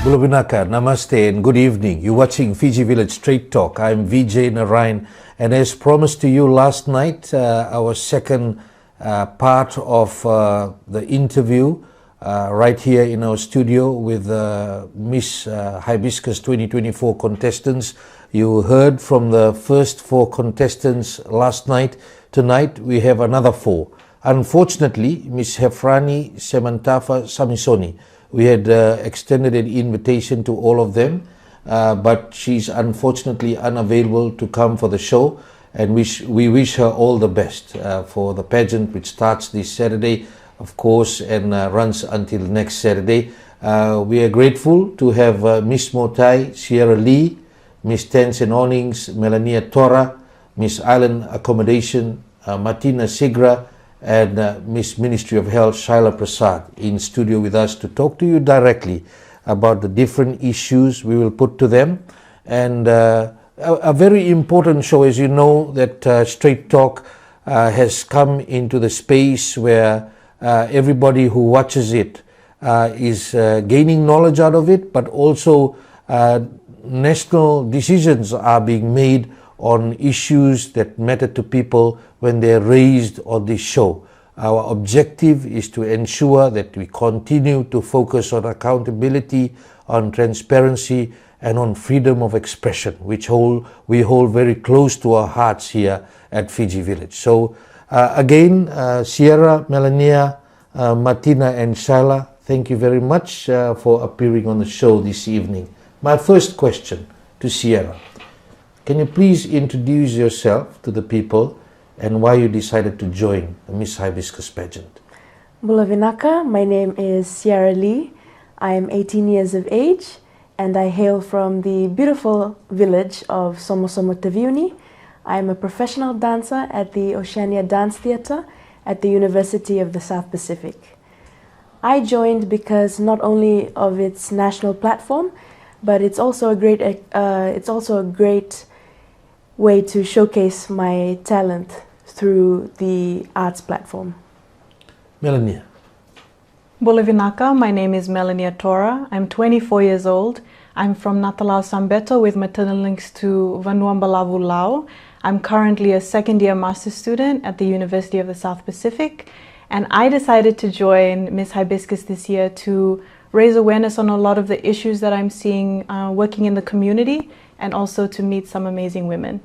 Bulabinaka, namaste and good evening. You're watching Fiji Village Straight Talk. I'm Vijay Narayan, and as promised to you last night, our second part of the interview right here in our studio with Miss Hibiscus 2024 contestants. You heard from the first 4 contestants last night. Tonight we have another 4. Unfortunately, Miss Hefrani Semantafa Samisoni, we had extended an invitation to all of them, but she's unfortunately unavailable to come for the show, and we wish her all the best for the pageant, which starts this Saturday, of course, and runs until next Saturday. We are grateful to have Miss Moutai, Ciara Lee, Miss Tents and Awnings, Melania Tora, Miss Island Accommodation, Martina Sigrah, and Miss Ministry of Health, Shyla Prasad, in studio with us to talk to you directly about the different issues we will put to them. And a very important show, as you know, that Straight Talk has come into the space where everybody who watches it is gaining knowledge out of it, but also national decisions are being made on issues that matter to people when they're raised on this show. Our objective is to ensure that we continue to focus on accountability, on transparency, and on freedom of expression, which we hold very close to our hearts here at Fiji Village. So again, Ciara, Melania, Martina and Shyla, thank you very much for appearing on the show this evening. My first question to Ciara: can you please introduce yourself to the people and why you decided to join the Miss Hibiscus pageant? Bulavinaka, my name is Ciara Lee. I am 18 years of age and I hail from the beautiful village of Somosomo Taviuni. I am a professional dancer at the Oceania Dance Theatre at the University of the South Pacific. I joined because not only of its national platform, but it's also a great way to showcase my talent through the arts platform. Melania. Bulavinaka, my name is Melania Tora. I'm 24 years old. I'm from Natalao Sambeto with maternal links to Vanuambalavu, Lao. I'm currently a second-year master's student at the University of the South Pacific, and I decided to join Miss Hibiscus this year to raise awareness on a lot of the issues that I'm seeing working in the community, and also to meet some amazing women.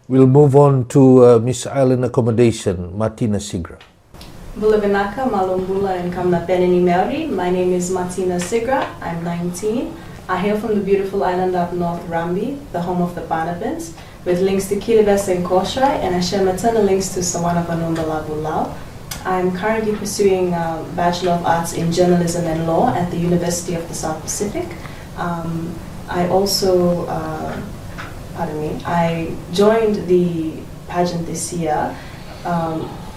We'll move on to Miss Island Accommodation, Martina Sigrah. Bulavinaka, Malumbula and Kamna Penini Meri. My name is Martina Sigrah. I'm 19. I hail from the beautiful island of North Rambi, the home of the Panabins, with links to Kiribati and Koshrai, and I share maternal links to Sawana Vanumbalavu Lao. I'm currently pursuing a Bachelor of Arts in Journalism and Law at the University of the South Pacific. I also, I joined the pageant this year,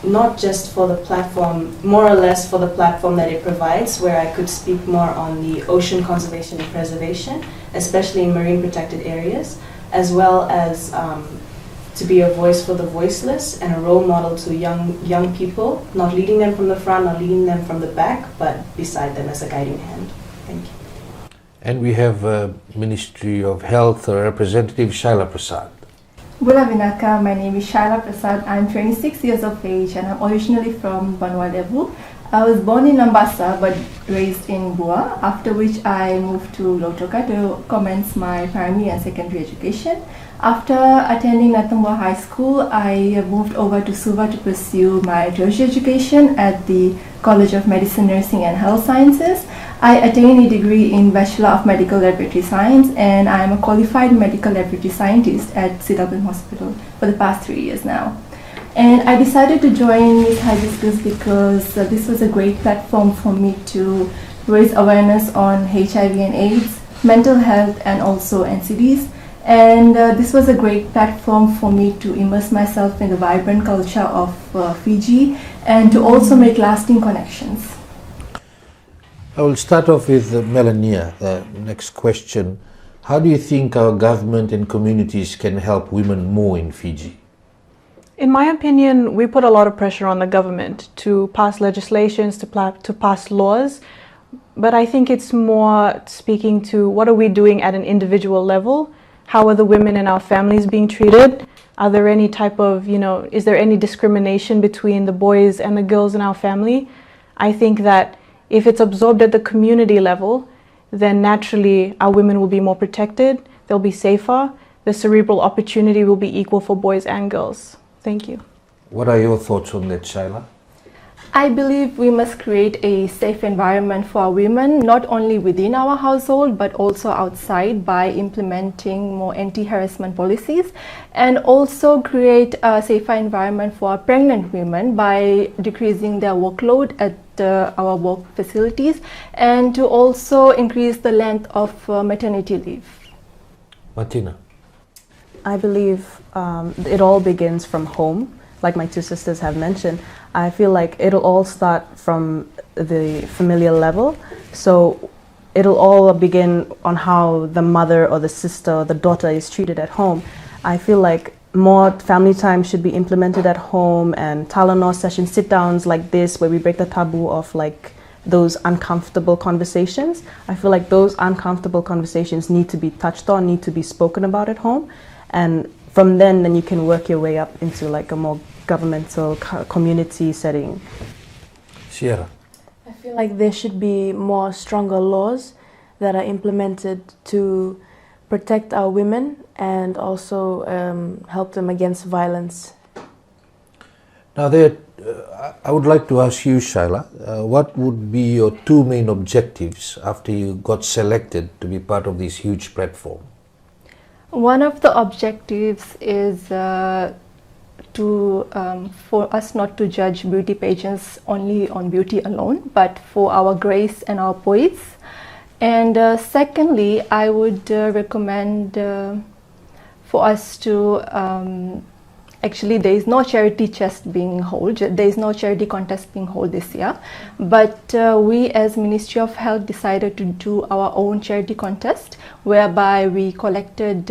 not just for the platform, more or less for the platform that it provides, where I could speak more on the ocean conservation and preservation, especially in marine protected areas, as well as to be a voice for the voiceless and a role model to young people, not leading them from the front, not leading them from the back, but beside them as a guiding hand. Thank you. And we have Ministry of Health Representative Shyla Prasad. Bulavinaka, my name is Shyla Prasad. I'm 26 years of age and I'm originally from Vanuatu. I was born in Lambasa but raised in Bua, after which I moved to Lautoka to commence my primary and secondary education. After attending Natambua High School, I moved over to Suva to pursue my tertiary education at the College of Medicine, Nursing and Health Sciences. I attained a degree in Bachelor of Medical Laboratory Science, and I am a qualified medical laboratory scientist at Sigrah Hospital for the past 3 years now. And I decided to join Miss Hibiscus because this was a great platform for me to raise awareness on HIV and AIDS, mental health and also NCDs. And this was a great platform for me to immerse myself in the vibrant culture of Fiji and to also make lasting connections. I will start off with Melania, the next question. How do you think our government and communities can help women more in Fiji? In my opinion, we put a lot of pressure on the government to pass legislations, to pass laws, but I think it's more speaking to what are we doing at an individual level? How are the women in our families being treated? Are there any type of, is there any discrimination between the boys and the girls in our family? I think that if it's absorbed at the community level, then naturally our women will be more protected, they'll be safer, the cerebral opportunity will be equal for boys and girls. Thank you. What are your thoughts on that, Shyla? I believe we must create a safe environment for women, not only within our household, but also outside by implementing more anti-harassment policies, and also create a safer environment for pregnant women by decreasing their workload at our work facilities, and to also increase the length of maternity leave. Martina? I believe it all begins from home, like my two sisters have mentioned. I feel like it'll all start from the familial level. So it'll all begin on how the mother or the sister or the daughter is treated at home. I feel like more family time should be implemented at home, and Talanoa sessions, sit downs like this, where we break the taboo of like those uncomfortable conversations. I feel like those uncomfortable conversations need to be touched on, need to be spoken about at home. And from then you can work your way up into like a more governmental community setting. Ciara? I feel like there should be more stronger laws that are implemented to protect our women and also help them against violence. Now, I would like to ask you, Shyla, what would be your two main objectives after you got selected to be part of this huge platform? One of the objectives is for us not to judge beauty pageants only on beauty alone, but for our grace and our poise. And secondly, I would recommend for us to actually, there is no charity chest being held. There is no charity contest being held this year. But we as Ministry of Health decided to do our own charity contest, whereby we collected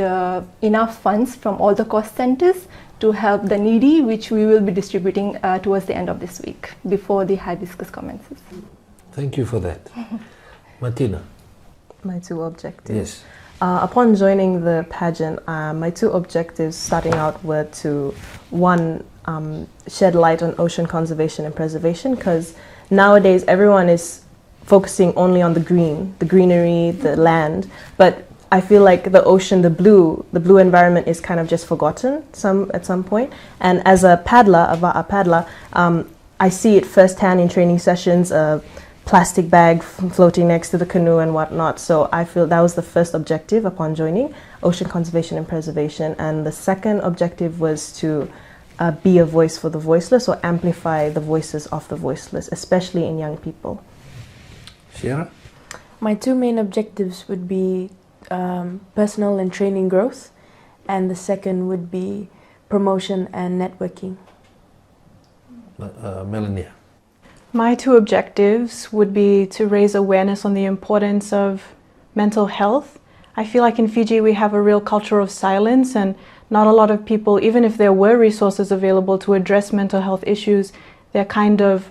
enough funds from all the cost centers to help the needy, which we will be distributing towards the end of this week, before the hibiscus commences. Thank you for that. Martina? My two objectives. Yes. Upon joining the pageant, my two objectives starting out were to, one, shed light on ocean conservation and preservation, because nowadays everyone is focusing only on the greenery, the land, but I feel like the ocean, the blue environment is kind of just forgotten at some point. And as a paddler, a paddler, I see it firsthand in training sessions. Plastic bag floating next to the canoe and whatnot. So I feel that was the first objective upon joining, ocean conservation and preservation. And the second objective was to be a voice for the voiceless, or amplify the voices of the voiceless, especially in young people. Ciara? My two main objectives would be personal and training growth, and the second would be promotion and networking. Melania? My two objectives would be to raise awareness on the importance of mental health. I feel like in Fiji we have a real culture of silence, and not a lot of people, even if there were resources available to address mental health issues, they're kind of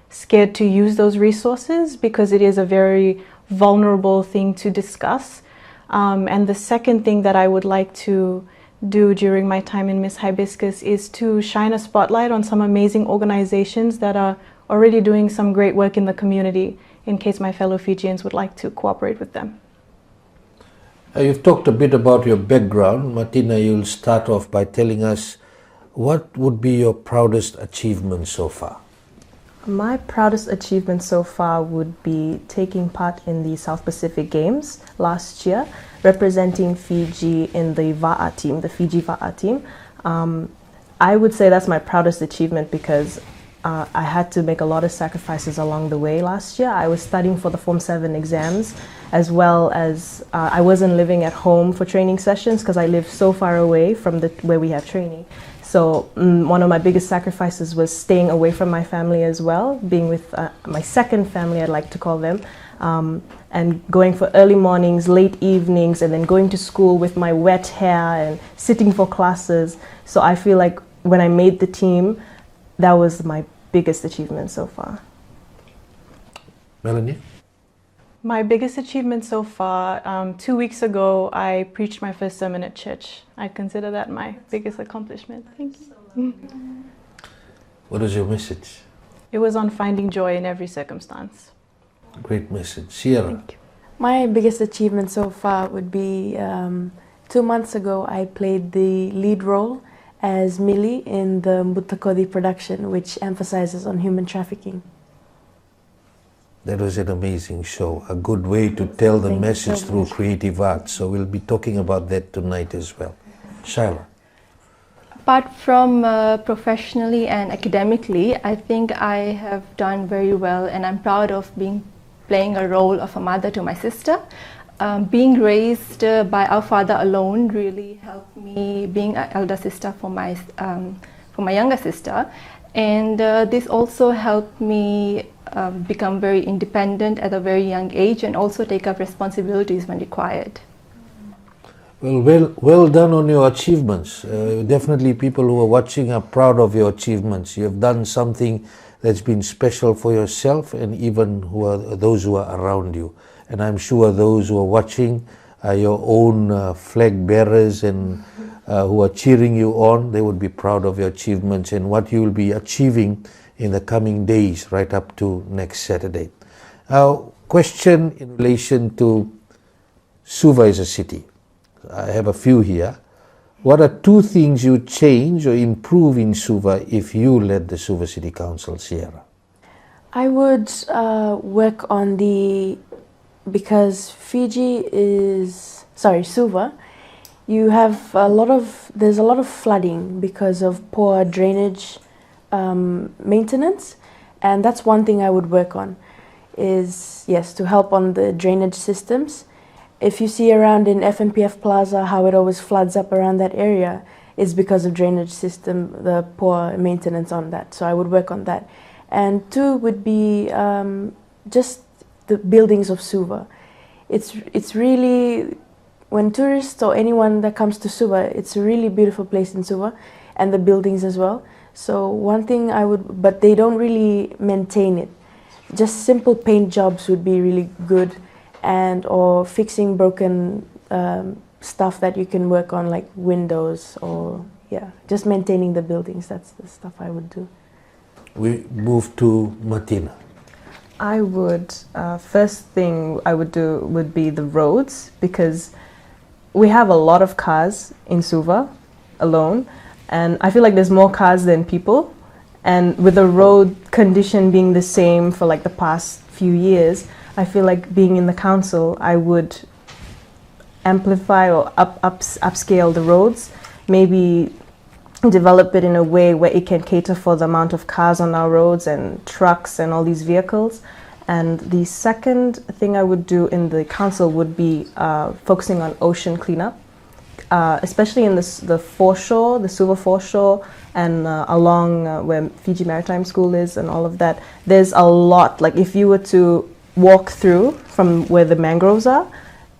scared to use those resources because it is a very vulnerable thing to discuss. And the second thing that I would like to do during my time in Miss Hibiscus is to shine a spotlight on some amazing organizations that are already doing some great work in the community, in case my fellow Fijians would like to cooperate with them. You've talked a bit about your background. Martina, you'll start off by telling us what would be your proudest achievement so far? My proudest achievement so far would be taking part in the South Pacific Games last year, representing Fiji in the VA'a team, the Fiji VA'a team. I would say that's my proudest achievement because I had to make a lot of sacrifices along the way last year. I was studying for the Form 7 exams, as well as I wasn't living at home for training sessions because I live so far away from where we have training. So one of my biggest sacrifices was staying away from my family as well, being with my second family, I'd like to call them, and going for early mornings, late evenings, and then going to school with my wet hair and sitting for classes. So I feel like when I made the team, that was my biggest achievement so far. Melanie? My biggest achievement so far, 2 weeks ago, I preached my first sermon at church. I consider that my biggest accomplishment. Thank you. What is your message? It was on finding joy in every circumstance. Great message. Ciara. Thank you. My biggest achievement so far would be 2 months ago I played the lead role as Millie in the Mutakodi production, which emphasizes on human trafficking. That was an amazing show, a good way to tell the message through creative art. So we'll be talking about that tonight as well. Shyla. Apart from professionally and academically, I think I have done very well, and I'm proud of playing a role of a mother to my sister. Being raised by our father alone really helped me being an elder sister for my younger sister, and this also helped me become very independent at a very young age and also take up responsibilities when required. Well done on your achievements. Definitely people who are watching are proud of your achievements. You have done something that's been special for yourself and even those who are around you. And I'm sure those who are watching are your own flag bearers and who are cheering you on. They would be proud of your achievements and what you will be achieving in the coming days right up to next Saturday. Now, question in relation to Suva as a city. I have a few here. What are 2 things you change or improve in Suva if you led the Suva City Council, Ciara? I would work on because Suva, there's a lot of flooding because of poor drainage maintenance, and that's one thing I would work on is, yes, to help on the drainage systems. If you see around in FNPF Plaza how it always floods up around that area, it's because of drainage system, the poor maintenance on that. So I would work on that. And 2 would be just the buildings of Suva. It's really, when tourists or anyone that comes to Suva, it's a really beautiful place in Suva, and the buildings as well. So one thing but they don't really maintain it. Just simple paint jobs would be really good, or fixing broken stuff that you can work on, like windows, or just maintaining the buildings. That's the stuff I would do. We move to Martina. I would, first thing I would do would be the roads, because we have a lot of cars in Suva alone, and I feel like there's more cars than people, and with the road condition being the same for like the past few years, I feel like being in the council, I would amplify or upscale the roads, maybe develop it in a way where it can cater for the amount of cars on our roads and trucks and all these vehicles. And the second thing I would do in the council would be focusing on ocean cleanup, especially in the foreshore, the Suva foreshore, and along where Fiji Maritime School is and all of that. There's a lot, like if you were to walk through from where the mangroves are,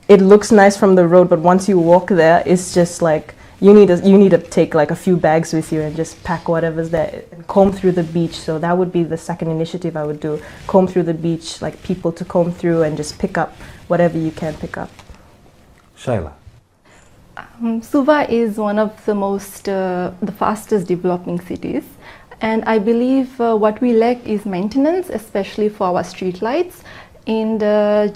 it looks nice from the road, but once you walk there, it's just like you need to take like a few bags with you and just pack whatever's there and comb through the beach. So that would be the second initiative I would do, comb through the beach, like people to comb through and just pick up whatever you can pick up. Shyla. Suva is one of the fastest developing cities, and I believe what we lack is maintenance, especially for our street lights. And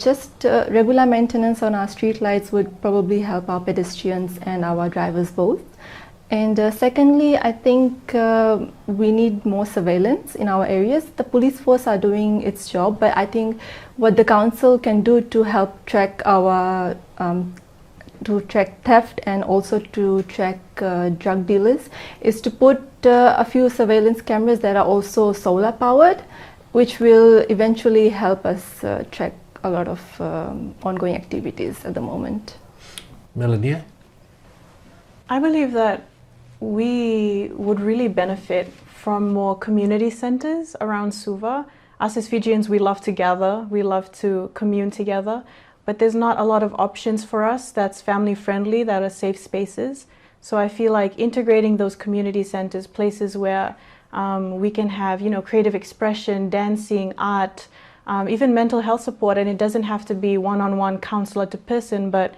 just regular maintenance on our street lights would probably help our pedestrians and our drivers both. And secondly, I think we need more surveillance in our areas. The police force are doing its job, but I think what the council can do to help track to track theft and also to track drug dealers is to put a few surveillance cameras that are also solar powered, which will eventually help us track a lot of ongoing activities at the moment. Melania? I believe that we would really benefit from more community centers around Suva. Us as Fijians, we love to gather, we love to commune together, but there's not a lot of options for us that's family friendly, that are safe spaces. So I feel like integrating those community centers, places where we can have, creative expression, dancing, art, even mental health support, and it doesn't have to be one-on-one counselor to person, but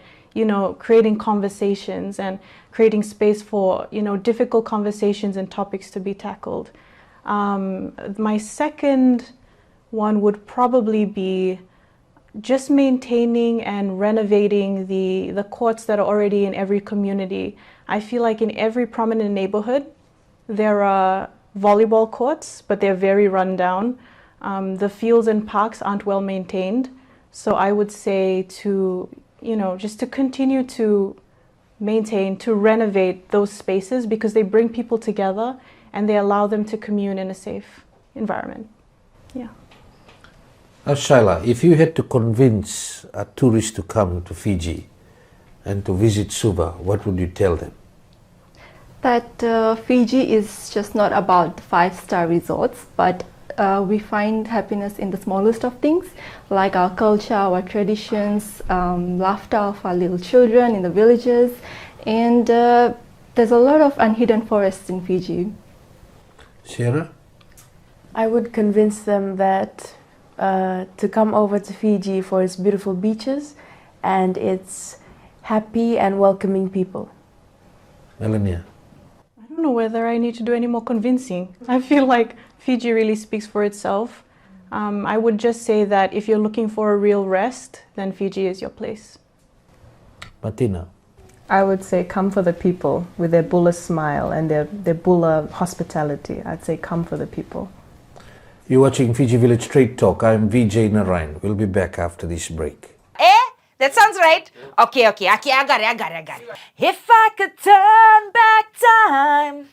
creating conversations and creating space for difficult conversations and topics to be tackled. My second one would probably be just maintaining and renovating the courts that are already in every community. I feel like in every prominent neighborhood there are volleyball courts, but they're very run down. The fields and parks aren't well maintained. So I would say to, just to continue to maintain, to renovate those spaces, because they bring people together and they allow them to commune in a safe environment. Yeah. Now, Shyla, if you had to convince a tourist to come to Fiji and to visit Suva, what would you tell them? That Fiji is just not about 5-star resorts, but we find happiness in the smallest of things, like our culture, our traditions, laughter of our little children in the villages, and there's a lot of unhidden forests in Fiji. Ciara? I would convince them that to come over to Fiji for its beautiful beaches and its happy and welcoming people. Melania? I don't know whether I need to do any more convincing. I feel like Fiji really speaks for itself. I would just say that if you're looking for a real rest, then Fiji is your place. Martina? I would say come for the people with their Bula smile and their Bula hospitality. I'd say come for the people. You're watching Fiji Village Straight Talk. I'm Vijay Narayan. We'll be back after this break. That sounds right. Okay, I got it. If I could turn back time,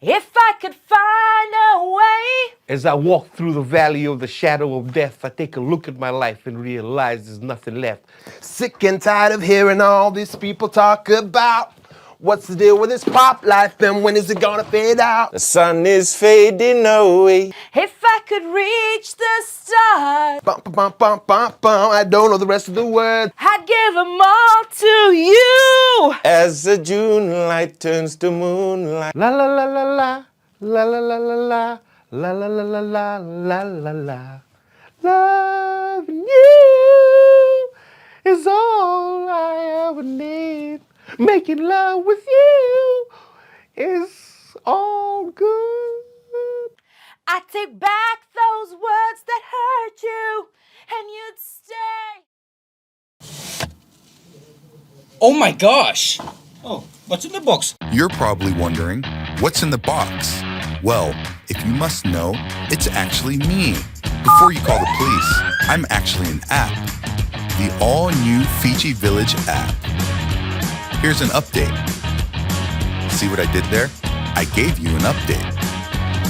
if I could find a way. As I walk through the valley of the shadow of death, I take a look at my life and realize there's nothing left. Sick and tired of hearing all these people talk about what's the deal with this pop life and when is it gonna fade out? The sun is fading away. If I could reach the stars, Bum, bum, bum, bum, bum. I don't know the rest of the words. I'd give them all to you. As the June light turns to moonlight. La la la la la, la la la la la, la la la la la, la la la. Loving you is all I ever need. Making love with you is all good. I take back those words that hurt you, and you'd stay. Oh my gosh! Oh, what's in the box? You're probably wondering, what's in the box? Well, if you must know, it's actually me. Before you call the police, I'm actually an app. The all-new Fiji Village app. Here's an update. See what I did there? I gave you an update.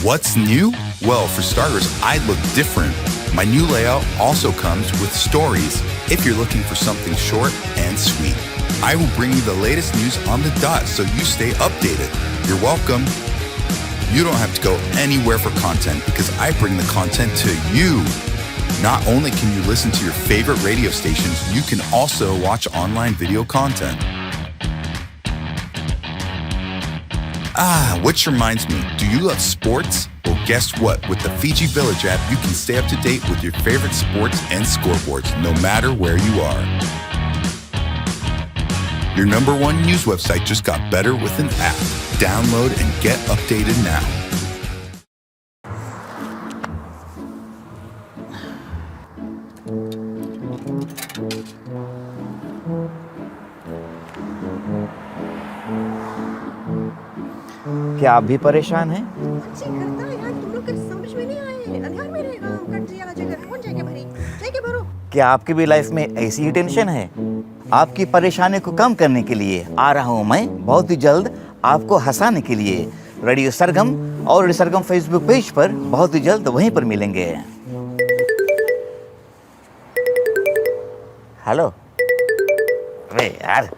What's new? Well, for starters, I look different. My new layout also comes with stories if you're looking for something short and sweet. I will bring you the latest news on the dot so you stay updated. You're welcome. You don't have to go anywhere for content because I bring the content to you. Not only can you listen to your favorite radio stations, you can also watch online video content. Which reminds me, do you love sports? Well, guess what? With the Fiji Village app, you can stay up to date with your favorite sports and scoreboards, no matter where you are. Your #1 news website just got better with an app. Download and get updated now. क्या आप भी परेशान हैं? क्या आपकी भी life में ऐसी ही टेंशन है? आपकी परेशानी को कम करने के लिए आ रहा हूं मैं बहुत ही जल्द आपको हंसाने के लिए। रेडियो सरगम और रेडियो सरगम फेसबुक पेज पर बहुत ही जल्द वहीं पर मिलेंगे। हेलो, अरे यार,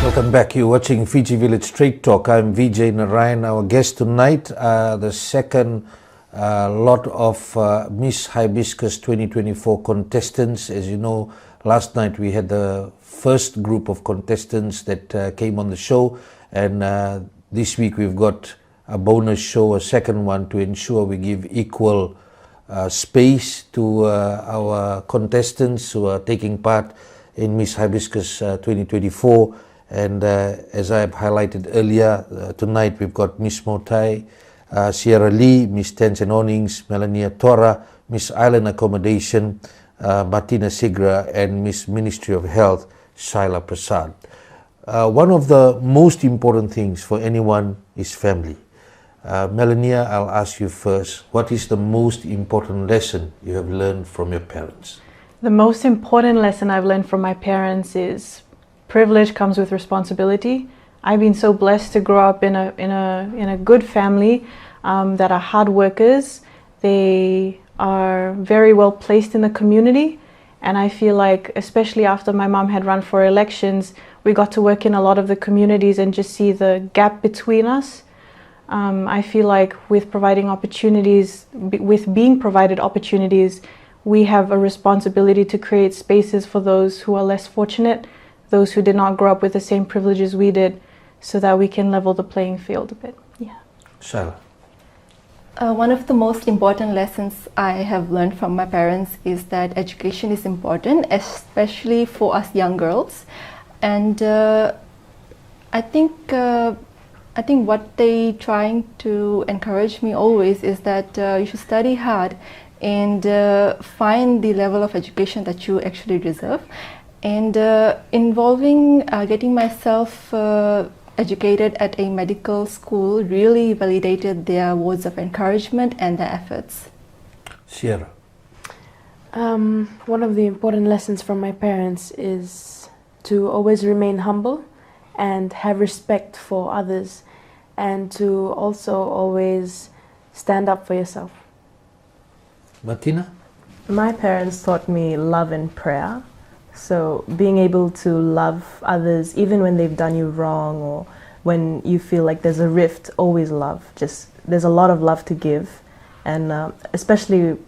Welcome back. You're watching Fiji Village Straight Talk. I'm Vijay Narayan. Our guest tonight, the second lot of Miss Hibiscus 2024 contestants. As you know, last night we had the first group of contestants that came on the show, and this week we've got a bonus show, a second one, to ensure we give equal space to our contestants who are taking part in Miss Hibiscus 2024. And as I have highlighted earlier, tonight we've got Miss Moutai, Ciara, Miss Tents and Awnings, Melania, Tora, Miss Island Accommodation, Martina, Sigrah, and Miss Ministry of Health, Shyla, Prasad. One of the most important things for anyone is family. Melania, I'll ask you first. What is the most important lesson you have learned from your parents? The most important lesson I've learned from my parents is privilege comes with responsibility. I've been so blessed to grow up in a good family that are hard workers. They are very well placed in the community, and I feel like, especially after my mom had run for elections, we got to work in a lot of the communities and just see the gap between us. I feel like with providing opportunities, with being provided opportunities, we have a responsibility to create spaces for those who are less fortunate, those who did not grow up with the same privileges we did, so that we can level the playing field a bit. Yeah. Shyla. One of the most important lessons I have learned from my parents is that education is important, especially for us young girls. And I think what they trying to encourage me always is that you should study hard and find the level of education that you actually deserve. And involving getting myself educated at a medical school really validated their words of encouragement and their efforts. Ciara. One of the important lessons from my parents is to always remain humble and have respect for others, and to also always stand up for yourself. Martina? My parents taught me love and prayer. So being able to love others even when they've done you wrong, or when you feel like there's a rift, always love. Just there's a lot of love to give, and especially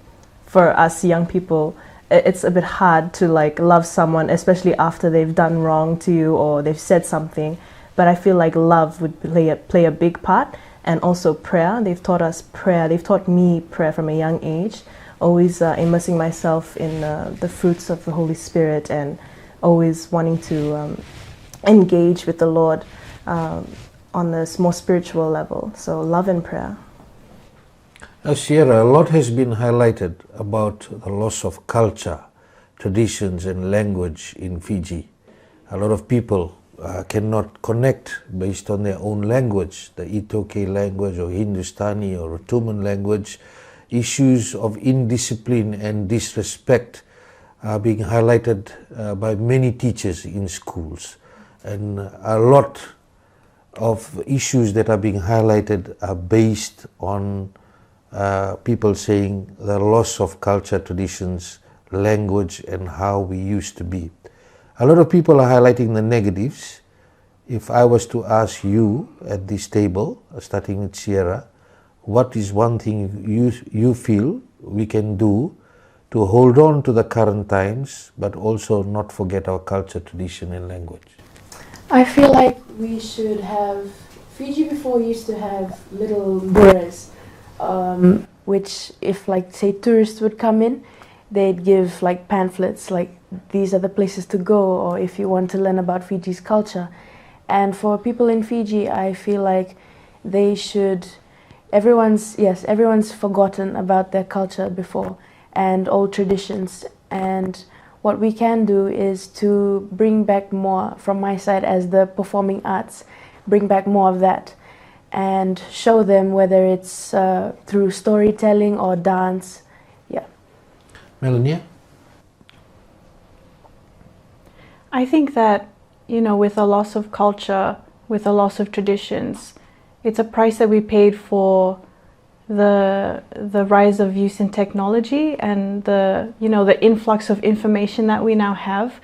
for us young people, it's a bit hard to like love someone, especially after they've done wrong to you or they've said something. But I feel like love would play a big part, and also prayer. They've taught us prayer. They've taught me prayer from a young age. Always immersing myself in the fruits of the Holy Spirit, and always wanting to engage with the Lord on this more spiritual level. So love and prayer. Now, Ciara, a lot has been highlighted about the loss of culture, traditions and language in Fiji. A lot of people cannot connect based on their own language, the Itoke language or Hindustani or Rotuman language. Issues of indiscipline and disrespect are being highlighted by many teachers in schools, and a lot of issues that are being highlighted are based on people saying the loss of culture, traditions, language, and how we used to be. A lot of people are highlighting the negatives. If I was to ask you at this table, starting with Ciara, what is one thing you feel we can do to hold on to the current times, but also not forget our culture, tradition and language? I feel like we should have, Fiji before used to have little burras, which if like say tourists would come in, they'd give like pamphlets like these are the places to go, or if you want to learn about Fiji's culture. And for people in Fiji, I feel like they should, everyone's forgotten about their culture before and old traditions, and what we can do is to bring back more, from my side as the performing arts, bring back more of that and show them, whether it's through storytelling or dance. Yeah. Melania? I think that, you know, with a loss of culture, with a loss of traditions, it's a price that we paid for the rise of use in technology and the influx of information that we now have.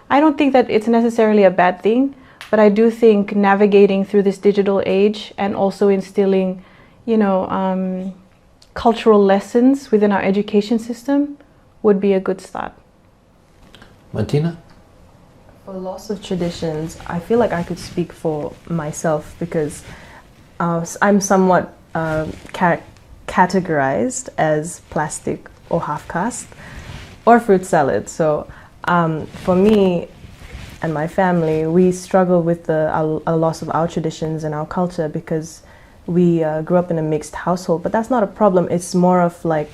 I don't think that it's necessarily a bad thing, But I do think navigating through this digital age and also instilling, cultural lessons within our education system would be a good start. Martina? For loss of traditions, I feel like I could speak for myself because I'm somewhat categorized as plastic or half caste or fruit salad. So for me and my family, we struggle with a loss of our traditions and our culture because we grew up in a mixed household. But that's not a problem. It's more of like,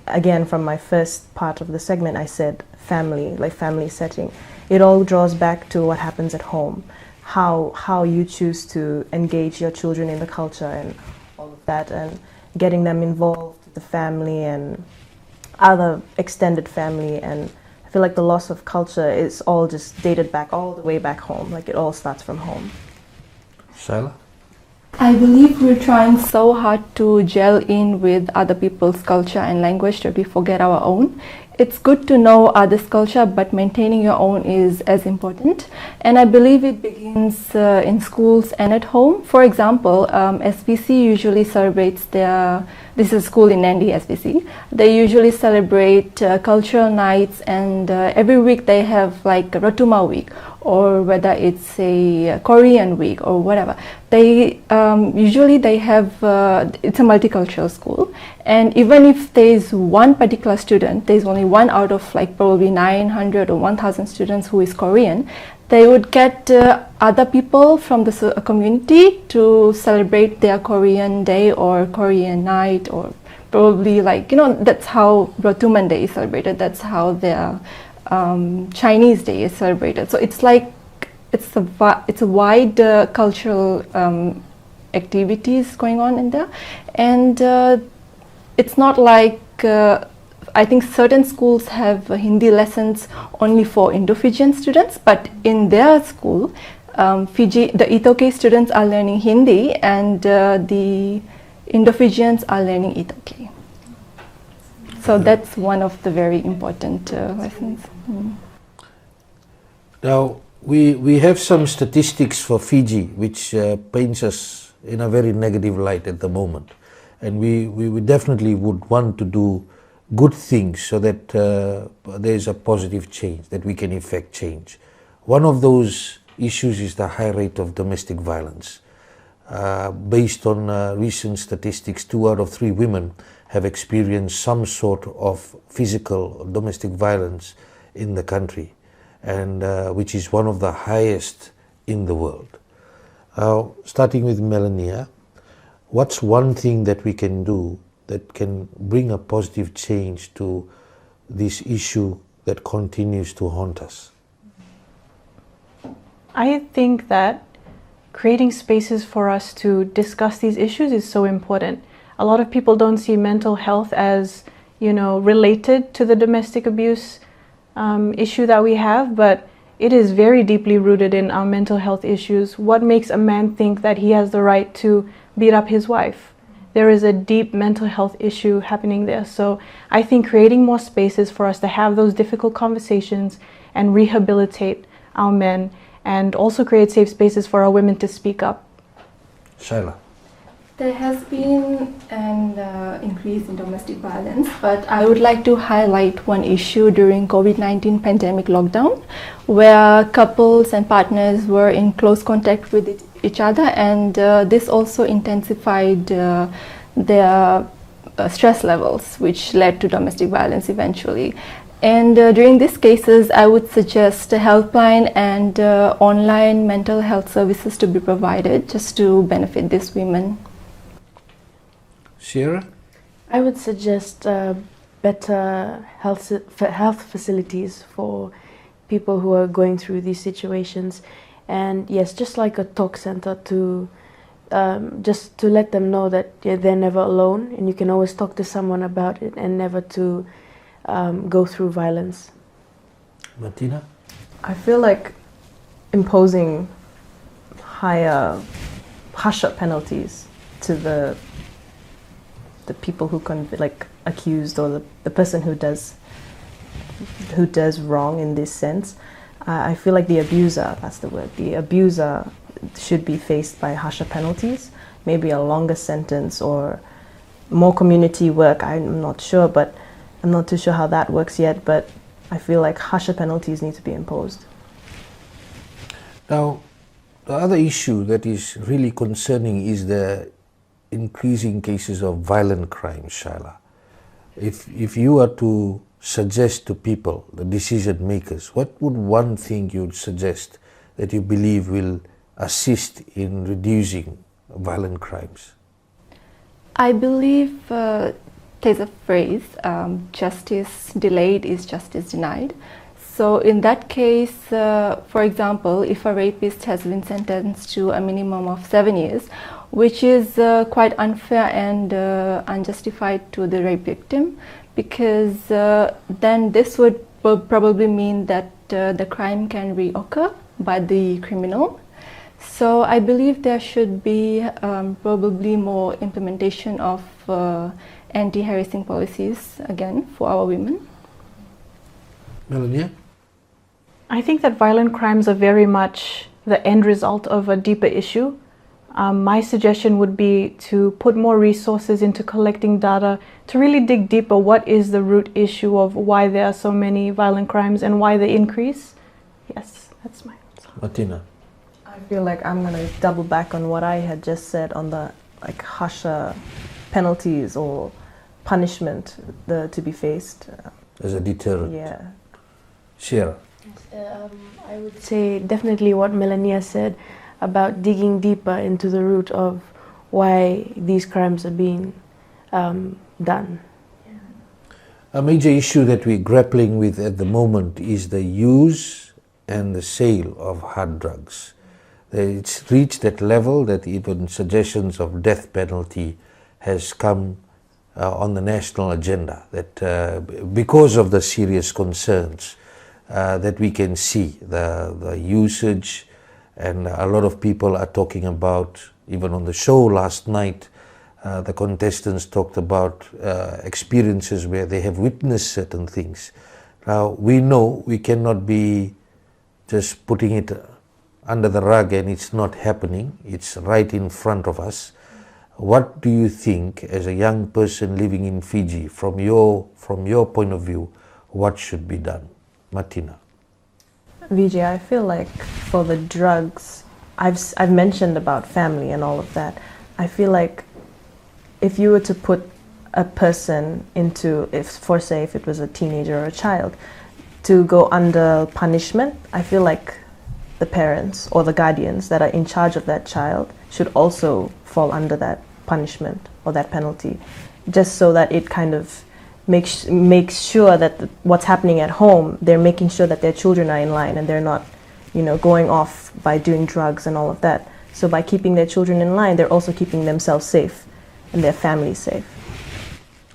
again, from my first part of the segment, I said family, like family setting. It all draws back to what happens at home, how you choose to engage your children in the culture and all of that, and getting them involved with the family and other extended family. And I feel like the loss of culture is all just dated back all the way back home, like it all starts from home. Shyla? I believe we're trying so hard to gel in with other people's culture and language that we forget our own. It's good to know others' culture, but maintaining your own is as important. And I believe it begins in schools and at home. For example, SVC usually celebrates this is a school in Nandi, SVC. They usually celebrate cultural nights, and every week they have like a Rotuma week, or whether it's a Korean week or whatever. They usually they have, it's a multicultural school. And even if there's one particular student, there's only one out of like probably 900 or 1,000 students who is Korean, they would get other people from the community to celebrate their Korean day or Korean night, or probably like, that's how Rotuman Day is celebrated, that's how their Chinese Day is celebrated. So it's like, it's a wide cultural activities going on in there. And it's not like, I think certain schools have Hindi lessons only for Indo-Fijian students, but in their school, the Itoke students are learning Hindi, and the Indo-Fijians are learning Itoke. So that's one of the very important lessons. Now, we have some statistics for Fiji which paints us in a very negative light at the moment. And we definitely would want to do good things so that there is a positive change, that we can effect change. One of those issues is the high rate of domestic violence. Based on recent statistics, 2 out of 3 women have experienced some sort of physical domestic violence in the country, and which is one of the highest in the world. Starting with Melania, what's one thing that we can do that can bring a positive change to this issue that continues to haunt us? I think that creating spaces for us to discuss these issues is so important. A lot of people don't see mental health as, related to the domestic abuse issue that we have, but it is very deeply rooted in our mental health issues. What makes a man think that he has the right to beat up his wife? There is a deep mental health issue happening there. So I think creating more spaces for us to have those difficult conversations and rehabilitate our men, and also create safe spaces for our women to speak up. Shyla? There has been an increase in domestic violence, but I would like to highlight one issue during COVID-19 pandemic lockdown, where couples and partners were in close contact with each other, and this also intensified their stress levels, which led to domestic violence eventually. And during these cases, I would suggest a helpline and online mental health services to be provided just to benefit these women. Ciara? I would suggest better health facilities for people who are going through these situations. And yes, just like a talk center to just to let them know that they're never alone, and you can always talk to someone about it, and never to go through violence. Martina? I feel like imposing harsher penalties to the people who accused, or the person who does wrong in this sense. I feel like the abuser, that's the word, the abuser should be faced by harsher penalties, maybe a longer sentence or more community work. I'm not sure, but I'm not too sure how that works yet, but I feel like harsher penalties need to be imposed. Now, the other issue that is really concerning is the increasing cases of violent crime, Shyla. If you were to suggest to people, the decision makers, what would one thing you would suggest that you believe will assist in reducing violent crimes? I believe there's a phrase, justice delayed is justice denied. So in that case, for example, if a rapist has been sentenced to a minimum of 7 years, which is quite unfair and unjustified to the rape victim, because then this would probably mean that the crime can reoccur by the criminal. So I believe there should be probably more implementation of anti-harassing policies again for our women. Melania? I think that violent crimes are very much the end result of a deeper issue. My suggestion would be to put more resources into collecting data to really dig deeper. What is the root issue of why there are so many violent crimes and why they increase? Yes, that's my answer. Martina? I feel like I'm going to double back on what I had just said on the harsher penalties or punishment to be faced. As a deterrent. Yeah. Ciara? I would say definitely what Melania said about digging deeper into the root of why these crimes are being done. A major issue that we're grappling with at the moment is the use and the sale of hard drugs. It's reached that level that even suggestions of death penalty has come on the national agenda, that because of the serious concerns that we can see, the usage, and a lot of people are talking about, even on the show last night, the contestants talked about experiences where they have witnessed certain things. Now, we know we cannot be just putting it under the rug and it's not happening. It's right in front of us. What do you think, as a young person living in Fiji, from your point of view, what should be done? Martina? Vijay, I feel like for the drugs, I've mentioned about family and all of that. I feel like if you were to put a person into, if it was a teenager or a child, to go under punishment, I feel like the parents or the guardians that are in charge of that child should also fall under that punishment or that penalty, just so that it kind of makes sure that what's happening at home, they're making sure that their children are in line and they're not, going off by doing drugs and all of that. So by keeping their children in line, they're also keeping themselves safe and their family safe.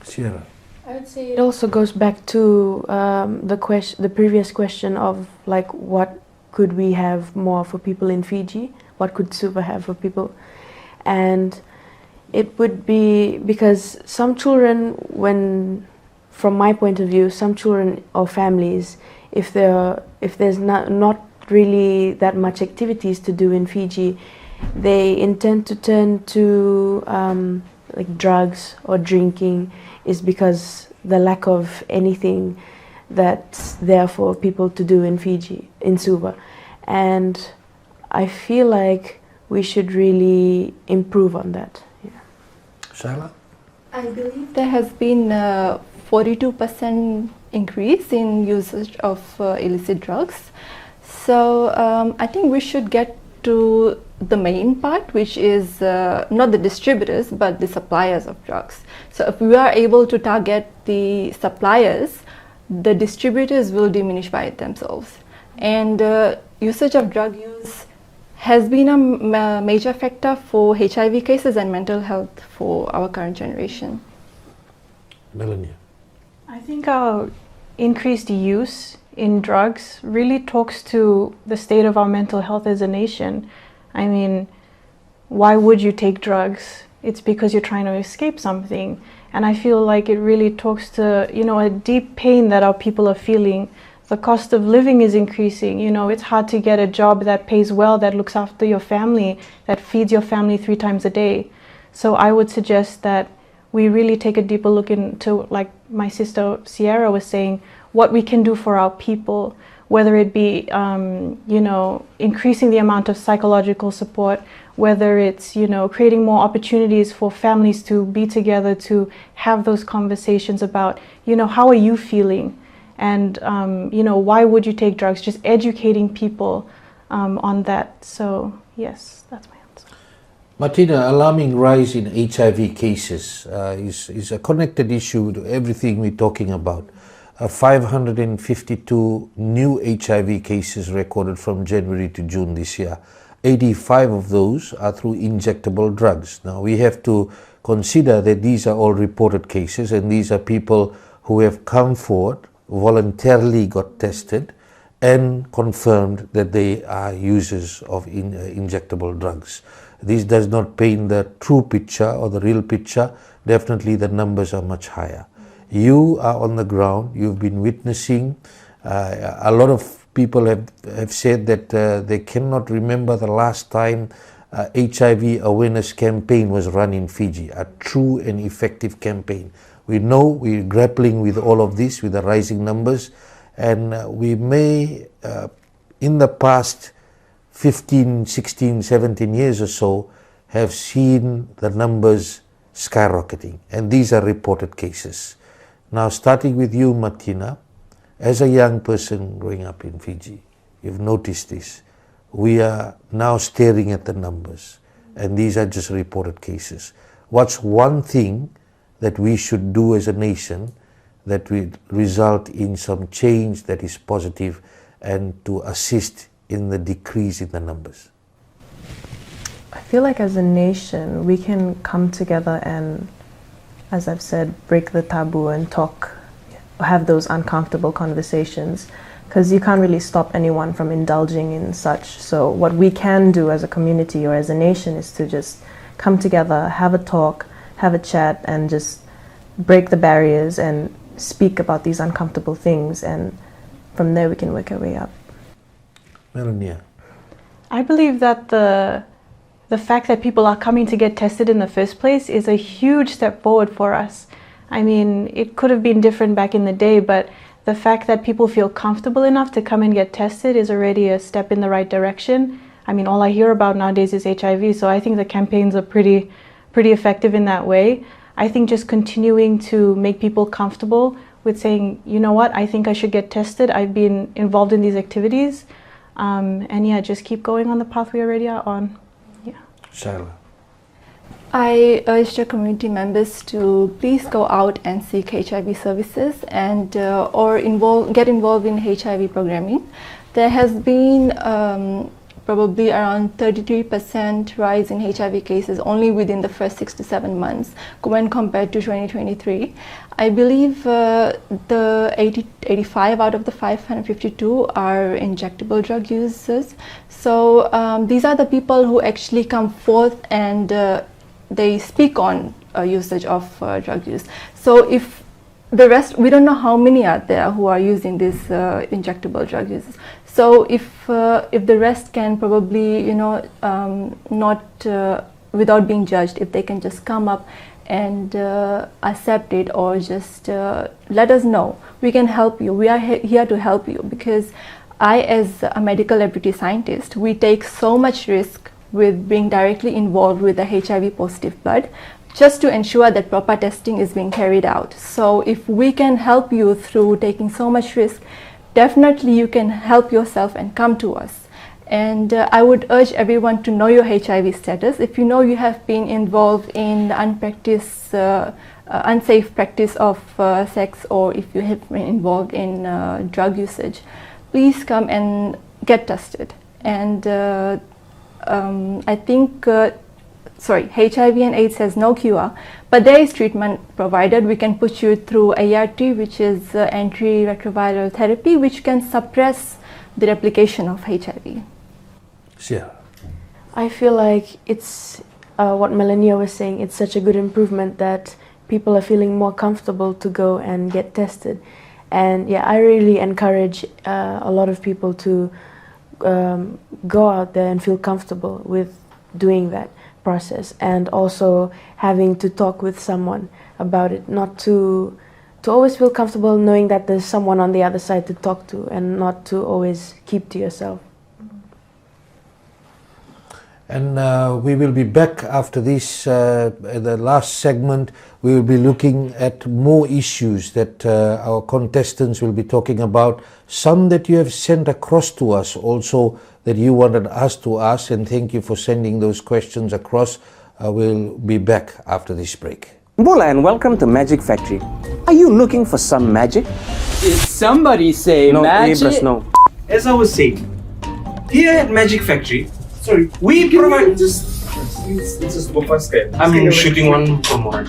Ciara? I would say it also goes back to the previous question of what could we have more for people in Fiji? What could Suva have for people? And it would be because some children, from my point of view, some children or families, if there's not really that much activities to do in Fiji, they intend to turn to drugs or drinking, is because the lack of anything that's there for people to do in Fiji, in Suva. And I feel like we should really improve on that. Yeah. Shyla? I believe there has been a 42% increase in usage of illicit drugs. So I think we should get to the main part, which is not the distributors but the suppliers of drugs. So if we are able to target the suppliers, the distributors will diminish by themselves. And usage of drug use has been a major factor for HIV cases and mental health for our current generation. Melania? I think our increased use in drugs really talks to the state of our mental health as a nation. I mean, why would you take drugs? It's because you're trying to escape something. And I feel like it really talks to, a deep pain that our people are feeling, the cost of living is increasing. You know, it's hard to get a job that pays well, that looks after your family, that feeds your family 3 times a day. So I would suggest that we really take a deeper look into, like my sister Ciara was saying, what we can do for our people, whether it be, you know, increasing the amount of psychological support, whether it's, you know, creating more opportunities for families to be together, to have those conversations about, you know, how are you feeling? And, you know, why would you take drugs? Just educating people on that. So, yes, that's my answer. Martina, alarming rise in HIV cases is a connected issue to everything we're talking about. 552 new HIV cases recorded from January to June this year. 85 of those are through injectable drugs. Now, we have to consider that these are all reported cases, and these are people who have come forward, voluntarily got tested, and confirmed that they are users of injectable drugs. This does not paint the true picture or the real picture. Definitely the numbers are much higher. You are on the ground, you've been witnessing. A lot of people have said that they cannot remember the last time HIV awareness campaign was run in Fiji, a true and effective campaign. We know we're grappling with all of this, with the rising numbers, and we may, in the past 15, 16, 17 years or so, have seen the numbers skyrocketing, and these are reported cases. Now, starting with you, Martina, as a young person growing up in Fiji, you've noticed this. We are now staring at the numbers, and these are just reported cases. What's one thing that we should do as a nation that will result in some change that is positive and to assist in the decrease in the numbers? I feel like as a nation, we can come together and, as I've said, break the taboo and talk, have those uncomfortable conversations, because you can't really stop anyone from indulging in such. So what we can do as a community or as a nation is to just come together, have a talk, have a chat, and just break the barriers and speak about these uncomfortable things, and from there we can work our way up. Melania. I believe that the fact that people are coming to get tested in the first place is a huge step forward for us. I mean, it could have been different back in the day, but the fact that people feel comfortable enough to come and get tested is already a step in the right direction. I mean, all I hear about nowadays is HIV, so I think the campaigns are pretty effective in that way. I think just continuing to make people comfortable with saying, you know what, I think I should get tested. I've been involved in these activities. And yeah, just keep going on the path we already are on. Yeah. Shyla. I urge the community members to please go out and seek HIV services and or get involved in HIV programming. There has been probably around 33% rise in HIV cases only within the first 6 to 7 months when compared to 2023. I believe the 85 out of the 552 are injectable drug users. So these are the people who actually come forth and they speak on usage of drug use. So if the rest, we don't know how many are there who are using these injectable drug uses. So if the rest can probably, you know, not without being judged, if they can just come up and accept it or just let us know, we can help you. We are here to help you, because I, as a medical laboratory scientist, we take so much risk with being directly involved with the HIV positive blood, just to ensure that proper testing is being carried out. So if we can help you through taking so much risk, definitely you can help yourself and come to us. And I would urge everyone to know your HIV status. If you know you have been involved in the unsafe practice of sex, or if you have been involved in drug usage, please come and get tested. And I think HIV and AIDS has no cure, but there is treatment provided. We can put you through ART, which is antiretroviral therapy, which can suppress the replication of HIV. Yeah. I feel like it's what Melania was saying, it's such a good improvement that people are feeling more comfortable to go and get tested. And yeah, I really encourage a lot of people to go out there and feel comfortable with doing that process, and also having to talk with someone about it, not to always feel comfortable knowing that there's someone on the other side to talk to, and not to always keep to yourself. And we will be back after this, the last segment. We will be looking at more issues that our contestants will be talking about. Some that you have sent across to us also that you wanted us to ask, and thank you for sending those questions across. We'll be back after this break. Bola, and welcome to Magic Factory. Are you looking for some magic? Did somebody say No, magic? Abras, no. As I was saying, here at Magic Factory, we provide. It's just go fast, guy. I'm shooting one for more.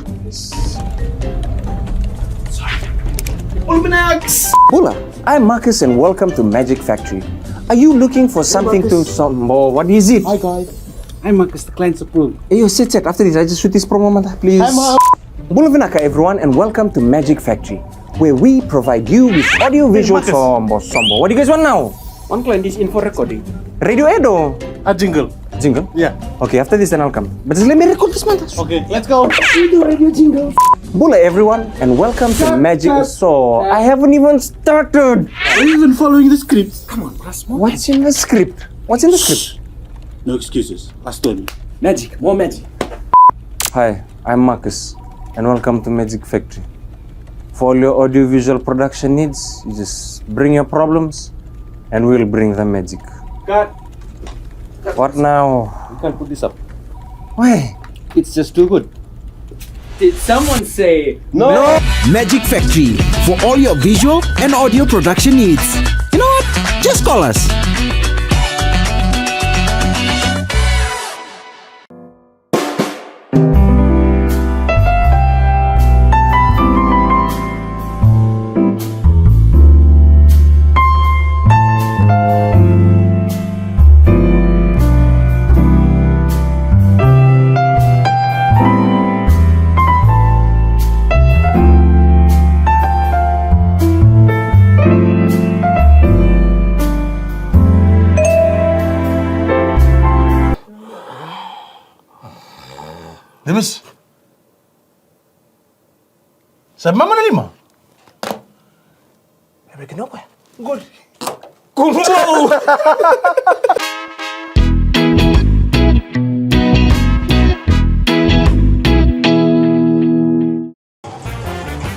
Sorry. Bola, I'm Marcus and welcome to Magic Factory. Are you looking for something to some more? What is it? Hi guys. I'm Marcus, the client's approved. Hey, yo, sit. After this, I just shoot this promo, manta, please. Bola Vinaka, everyone, and welcome to Magic Factory, where we provide you with audio-visual Sombo. What do you guys want now? One client is in for recording. Radio Edo. A jingle. Jingle? Yeah. Okay, after this then I'll come. But just let me record this, man. Okay, let's go. We do radio jingle. Bola, everyone, and welcome to Magic. So, I haven't even started. Are you even following the script? Come on, plus more. What's in the script? What's in the script? No excuses. Last story. Magic, more magic. Hi, I'm Marcus, and welcome to Magic Factory. For all your audio-visual production needs, you just bring your problems, and we'll bring the magic. Cut. What now? You can't put this up. Why? It's just too good. Did someone say no? Magic Factory for all your visual and audio production needs. You know what? Just call us. Limas? Sabi mama na lima? Sabi kenapa? Good.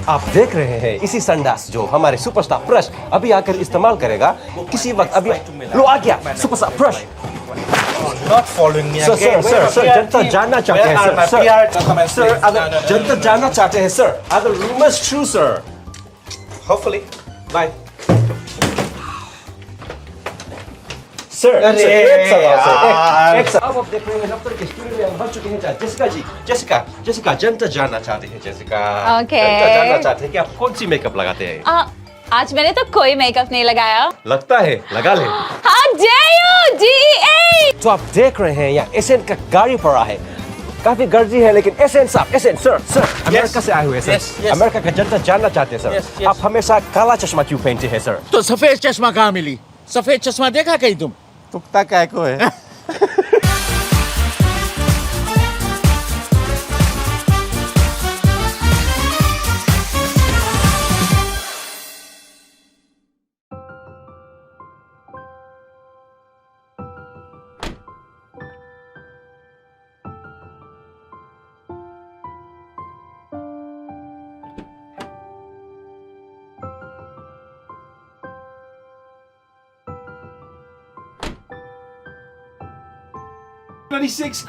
आप देख रहे हैं इसी संडास जो हमारे superstar प्रश अभी आकर इस्तेमाल करेगा किसी वक्त अभी लो आ गया superstar purse Not following me sir again. Sir जनता जानना चाहते हैं सर अगर जनता जानना चाहते हैं सर अगर rumors true sir hopefully bye sir अब आप देख रहे हैं दफ्तर के स्टूडियो में हम बन चुके हैं जेसिका जनता जानना चाहते हैं जेसिका जनता जानना चाहते हैं कि आप कौन सी मेकअप लगाते हैं आज मैंने तो कोई मेकअप नहीं लगाया लगता है लगा ले How dare you DEA तो आप देख रहे हैं यहाँ एसएन का गाड़ी पड़ा है काफी गर्जी है लेकिन एसएन साहब एसएन सर अमेरिका से आए हुए सर अमेरिका का जनता जानना चाहते हैं सर आप हमेशा काला चश्मा क्यों पहनते हैं सर तो सफेद चश्मा कहाँ मिली? सफेद चश्मा देखा कहीं तुम? तुकता क्या को है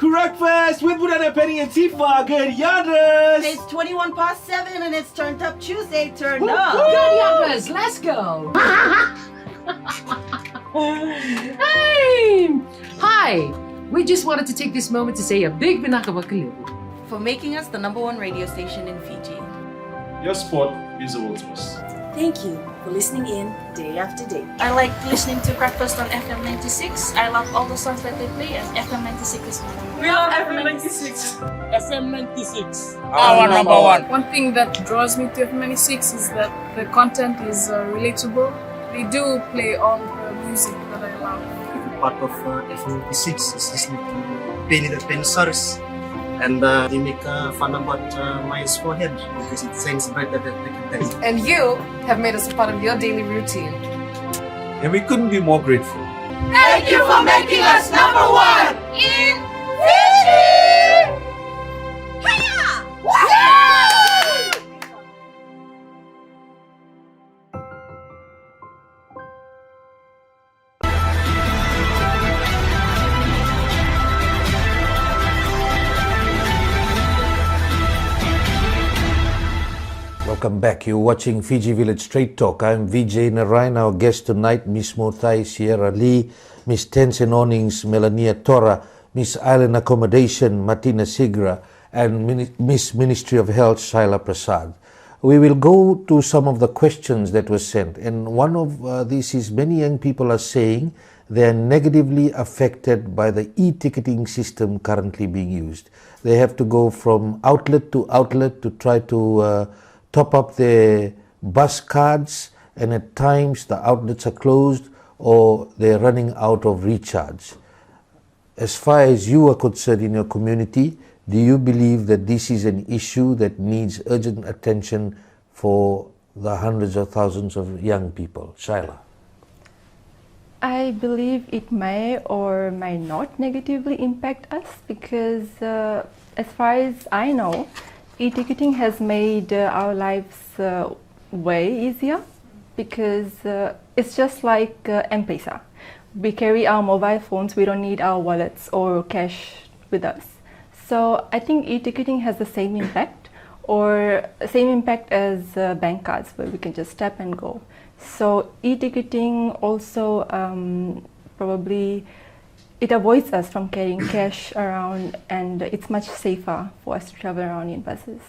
Breakfast with Budana Penny and Tifa. Good yanders. It's 21 past 7 and it's Turned Up Tuesday. Turn Woo, up. woo. Good yanders. Let's go. Hey! Hi! We just wanted to take this moment to say a big binakabakalibu. For making us the #1 radio station in Fiji. Your sport means the world to us. Thank you for listening in day after day. I like listening to Breakfast on FM 96. I love all the songs that they play, and FM 96 is one of We love FM96. FM96. Our number one. One thing that draws me to FM96 is that the content is relatable. They do play all the music that I love. Part of FM96 is listening to Penny the Penny Stars. And they make fun about my small head because it sings better than they can dance. And you have made us a part of your daily routine. And we couldn't be more grateful. Thank you for making us number one in Fiji! Welcome back. You're watching Fiji Village Straight Talk. I'm Vijay Narayan. Our guest tonight, Miss Moutai, Ciara, Miss Tents and Awnings, Melania, Tora, Miss Island Accommodation, Martina, Sigrah, and Miss Ministry of Health, Shyla, Prasad. We will go to some of the questions that were sent. And one of these is many young people are saying they are negatively affected by the e-ticketing system currently being used. They have to go from outlet to try to top up their bus cards, and at times the outlets are closed or they're running out of recharge. As far as you are concerned in your community, do you believe that this is an issue that needs urgent attention for the hundreds of thousands of young people? Shyla. I believe it may or may not negatively impact us because as far as I know, e-ticketing has made our lives way easier because it's just like M-Pesa. We carry our mobile phones, we don't need our wallets or cash with us. So I think e-ticketing has the same impact as bank cards where we can just tap and go. So e-ticketing also probably it avoids us from carrying cash around, and it's much safer for us to travel around in buses.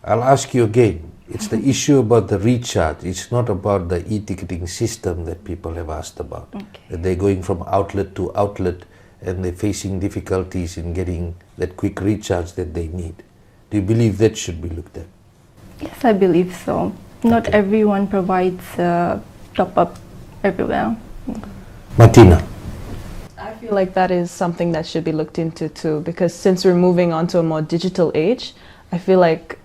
I'll ask you again. It's the issue about the recharge. It's not about the e-ticketing system that people have asked about. Okay. That they're going from outlet to outlet and they're facing difficulties in getting that quick recharge that they need. Do you believe that should be looked at? Yes, I believe so. Not everyone provides top-up everywhere. Martina. I feel like that is something that should be looked into too, because since we're moving on to a more digital age, I feel like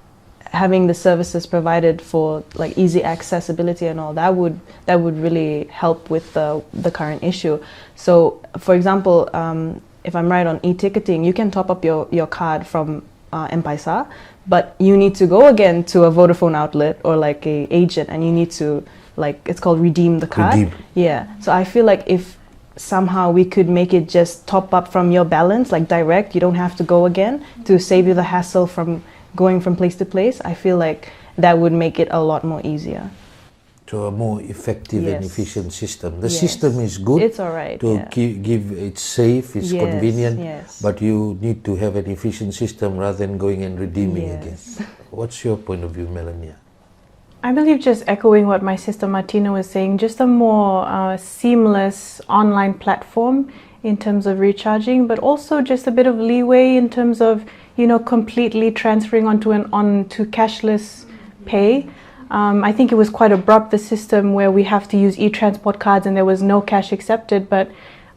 having the services provided for like easy accessibility and all that would really help with the current issue. So for example, if I'm right on e-ticketing, you can top up your card from M-Pesa, but you need to go again to a Vodafone outlet or like a agent, and you need to, like, it's called redeem the card. Redeem. Yeah. So I feel like if somehow we could make it just top up from your balance, like direct, you don't have to go again, to save you the hassle from going from place to place, I feel like that would make it a lot more easier. To a more effective and efficient system. The Yes. system is good. It's all right, to yeah. give it's safe, it's Yes, convenient, yes. but you need to have an efficient system rather than going and redeeming Yes. again. What's your point of view, Melania? I believe, just echoing what my sister Martina was saying, just a more seamless online platform in terms of recharging, but also just a bit of leeway in terms of, you know, completely transferring onto cashless pay. I think it was quite abrupt, the system where we have to use e-transport cards and there was no cash accepted, but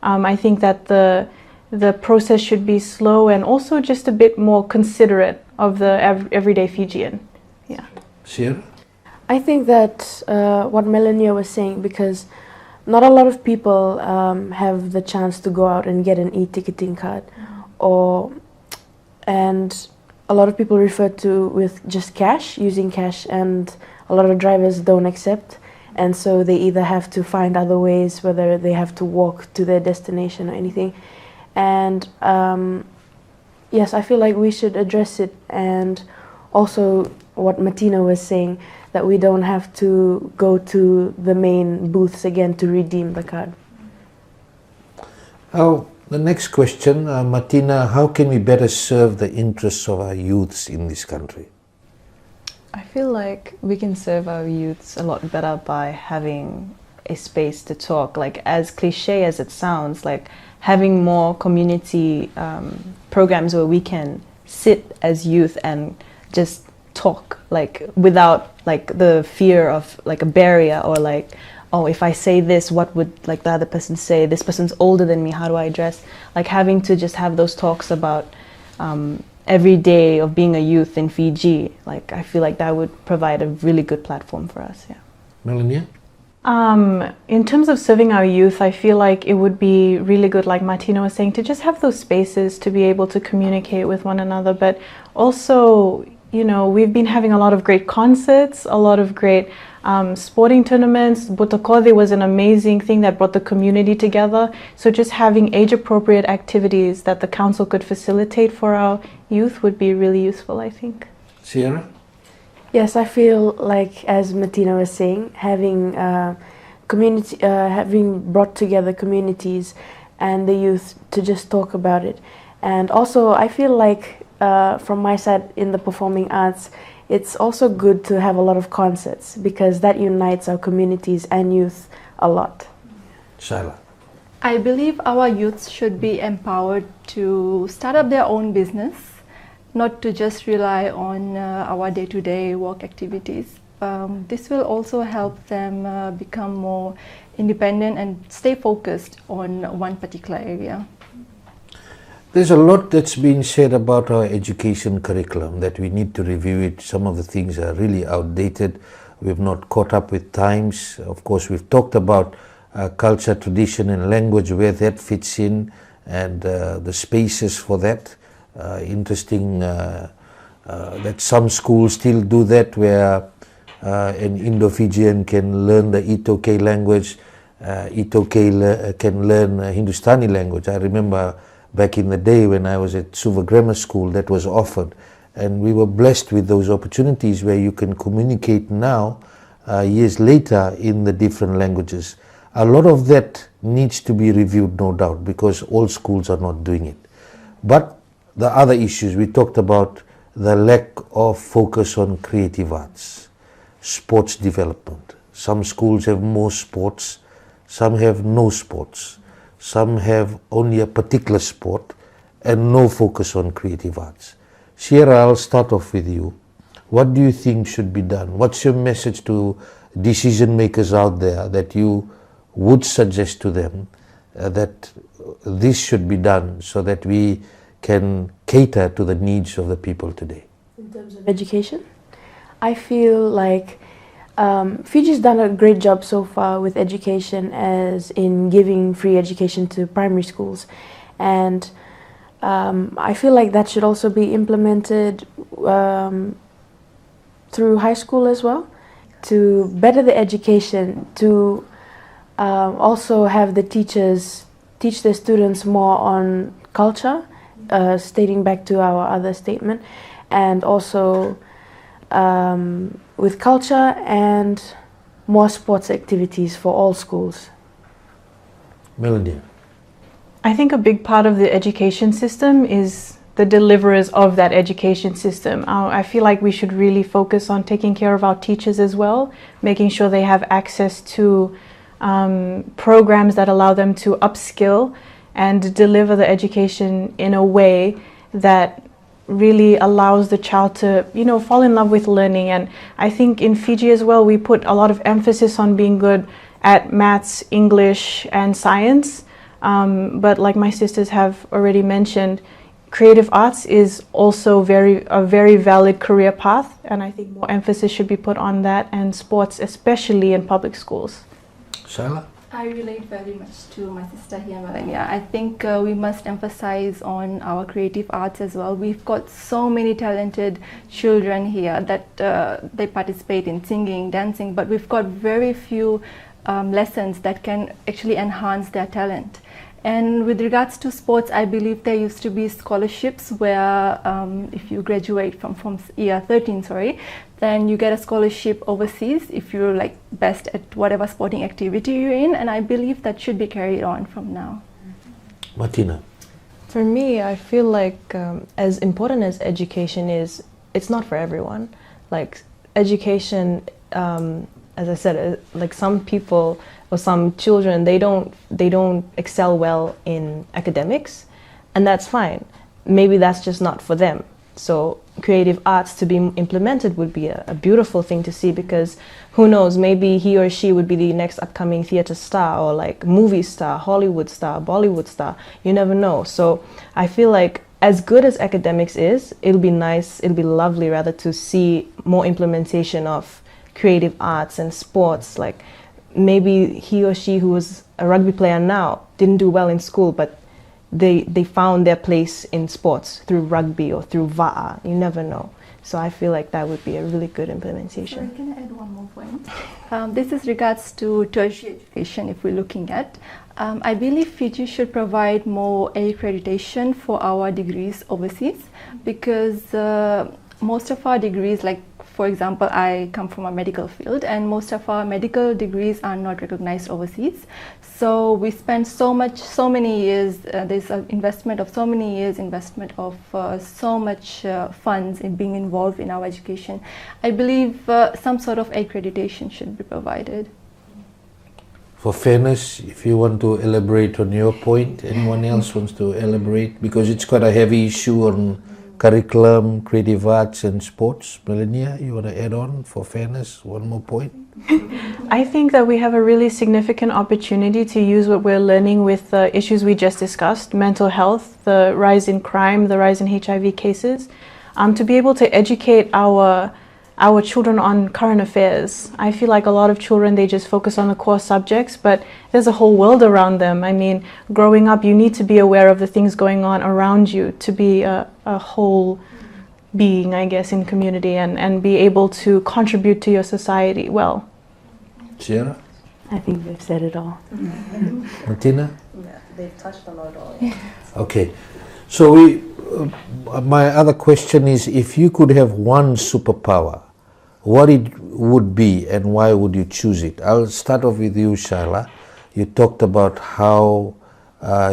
I think that the process should be slow and also just a bit more considerate of the everyday Fijian. Yeah. Ciara? I think that what Melania was saying, because not a lot of people have the chance to go out and get an e-ticketing card, and a lot of people refer to with just cash, using cash, and a lot of drivers don't accept, and so they either have to find other ways, whether they have to walk to their destination or anything. And yes, I feel like we should address it, and also what Martina was saying, that we don't have to go to the main booths again to redeem the card. Oh, the next question, Martina, how can we better serve the interests of our youths in this country? I feel like we can serve our youths a lot better by having a space to talk. Like, as cliche as it sounds, like having more community programs where we can sit as youth and just talk, like without like the fear of like a barrier, or like, oh, if I say this, what would like the other person say? This person's older than me, how do I address? Like having to just have those talks about every day of being a youth in Fiji. Like I feel like that would provide a really good platform for us. Yeah. Melania? In terms of serving our youth, I feel like it would be really good, like Martina was saying, to just have those spaces to be able to communicate with one another. But also, you know, we've been having a lot of great concerts, a lot of great sporting tournaments. Butokode was an amazing thing that brought the community together. So just having age-appropriate activities that the council could facilitate for our youth would be really useful, I think. Ciara? Yes, I feel like, as Martina was saying, having having brought together communities and the youth to just talk about it. And also, I feel like from my side in the performing arts, it's also good to have a lot of concerts because that unites our communities and youth a lot. Shyla? I believe our youths should be empowered to start up their own business, not to just rely on our day-to-day work activities. This will also help them become more independent and stay focused on one particular area. There's a lot that's been said about our education curriculum that we need to review it. Some of the things are really outdated. We've not caught up with times. Of course, we've talked about culture, tradition and language, where that fits in, and the spaces for that. Interesting that some schools still do that, where an Indo-Fijian can learn the Itoke language, Itoke can learn Hindustani language. I remember back in the day when I was at Suva Grammar School, that was offered, and we were blessed with those opportunities where you can communicate now, years later, in the different languages. A lot of that needs to be reviewed, no doubt, because all schools are not doing it. But the other issues, we talked about the lack of focus on creative arts, sports development. Some schools have more sports, some have no sports, some have only a particular sport and no focus on creative arts. Ciara, I'll start off with you. What do you think should be done? What's your message to decision makers out there that you would suggest to them that this should be done so that we can cater to the needs of the people today? In terms of education, I feel like Fiji's done a great job so far with education, as in giving free education to primary schools, and I feel like that should also be implemented through high school as well, to better the education, to also have the teachers teach their students more on culture, stating back to our other statement, and also with culture and more sports activities for all schools. Melania? I think a big part of the education system is the deliverers of that education system. I feel like we should really focus on taking care of our teachers as well, making sure they have access to programs that allow them to upskill and deliver the education in a way that really allows the child to, you know, fall in love with learning. And I think in Fiji as well, we put a lot of emphasis on being good at maths, English and science. But like my sisters have already mentioned, creative arts is also a very valid career path. And I think more emphasis should be put on that, and sports, especially in public schools. Shyla? I relate very much to my sister here, Melania. I think we must emphasize on our creative arts as well. We've got so many talented children here that they participate in singing, dancing, but we've got very few lessons that can actually enhance their talent. And with regards to sports, I believe there used to be scholarships where if you graduate from year 13, then you get a scholarship overseas if you're like best at whatever sporting activity you're in, and I believe that should be carried on from now. Martina? For me, I feel like as important as education is, it's not for everyone. Like education as I said, like some people or some children, they don't excel well in academics, and that's fine. Maybe that's just not for them. So creative arts to be implemented would be a beautiful thing to see, because who knows, maybe he or she would be the next upcoming theater star or like movie star, Hollywood star, Bollywood star. You never know. So I feel like as good as academics is, it'll be nice, it'll be lovely rather to see more implementation of creative arts and sports. Like maybe he or she who was a rugby player now didn't do well in school, but they found their place in sports through rugby or through VAA. You never know. So I feel like that would be a really good implementation. Sorry, can I add one more point? This is regards to tertiary education. If we're looking at, I believe Fiji should provide more accreditation for our degrees overseas, because most of our degrees, like for example, I come from a medical field, and most of our medical degrees are not recognized overseas. So we spend so many years, there's an investment of so many years, investment of so much funds in being involved in our education. I believe some sort of accreditation should be provided. For fairness, if you want to elaborate on your point, anyone else wants to elaborate? Because it's quite a heavy issue on curriculum, creative arts and sports. Melania, you want to add on for fairness, one more point? I think that we have a really significant opportunity to use what we're learning with the issues we just discussed, mental health, the rise in crime, the rise in HIV cases, to be able to educate our children on current affairs. I feel like a lot of children, they just focus on the core subjects, but there's a whole world around them. I mean, growing up, you need to be aware of the things going on around you to be a whole being, I guess, in community and be able to contribute to your society well. Ciara? I think they've said it all. Martina? Yeah, they've touched on it all. Okay. So my other question is, if you could have one superpower, what it would be and why would you choose it? I'll start off with you, Shyla. You talked about how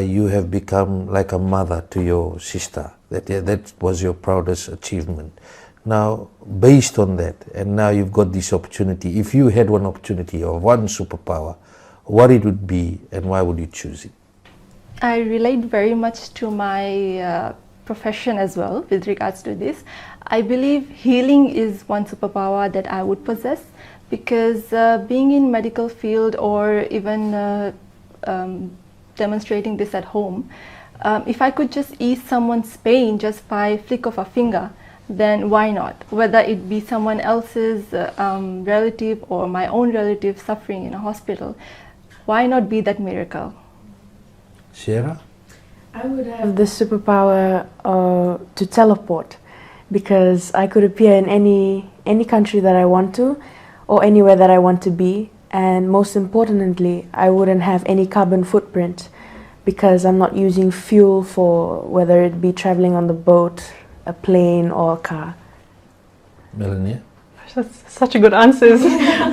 you have become like a mother to your sister. That was your proudest achievement. Now, based on that, and now you've got this opportunity, if you had one opportunity or one superpower, what it would be and why would you choose it? I relate very much to my profession as well with regards to this. I believe healing is one superpower that I would possess, because being in medical field or even demonstrating this at home, if I could just ease someone's pain just by flick of a finger, then why not? Whether it be someone else's relative or my own relative suffering in a hospital, why not be that miracle? Ciara? I would have the superpower to teleport, because I could appear in any country that I want to or anywhere that I want to be, and most importantly, I wouldn't have any carbon footprint, because I'm not using fuel for whether it be traveling on the boat, a plane or a car. Melania? That's such a good answers.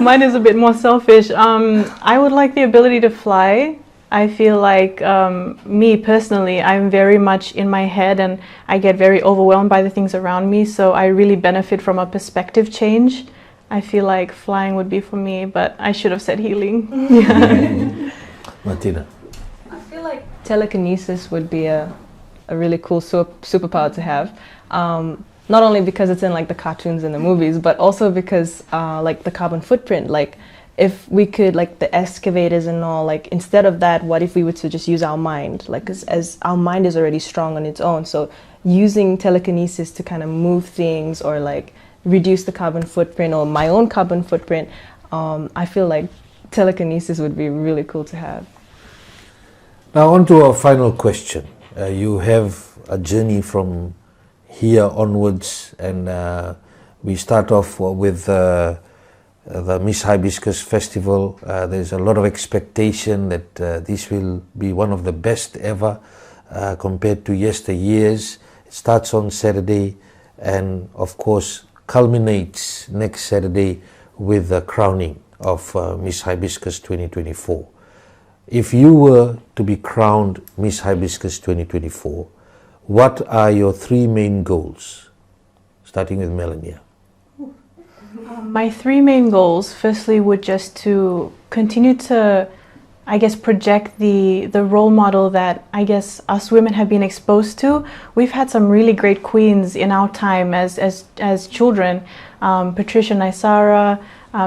Mine is a bit more selfish. I would like the ability to fly. I feel like me personally, I'm very much in my head and I get very overwhelmed by the things around me, so I really benefit from a perspective change. I feel like flying would be for me, but I should have said healing. Martina? I feel like telekinesis would be a really cool superpower to have. Not only because it's in like the cartoons and the movies, but also because like the carbon footprint, like if we could, like the excavators and all, like instead of that, what if we were to just use our mind? Like as our mind is already strong on its own, so using telekinesis to kind of move things or like reduce the carbon footprint or my own carbon footprint, I feel like telekinesis would be really cool to have. Now on to our final question. You have a journey from here onwards, and we start off with the Miss Hibiscus Festival. There's a lot of expectation that this will be one of the best ever compared to yesteryears. It starts on Saturday and of course culminates next Saturday with the crowning of Miss Hibiscus 2024. If you were to be crowned Miss Hibiscus 2024, what are your three main goals? Starting with Melania. My three main goals, firstly, would just to continue to, I guess, project the role model that I guess us women have been exposed to. We've had some really great queens in our time as children, Patricia Naisara,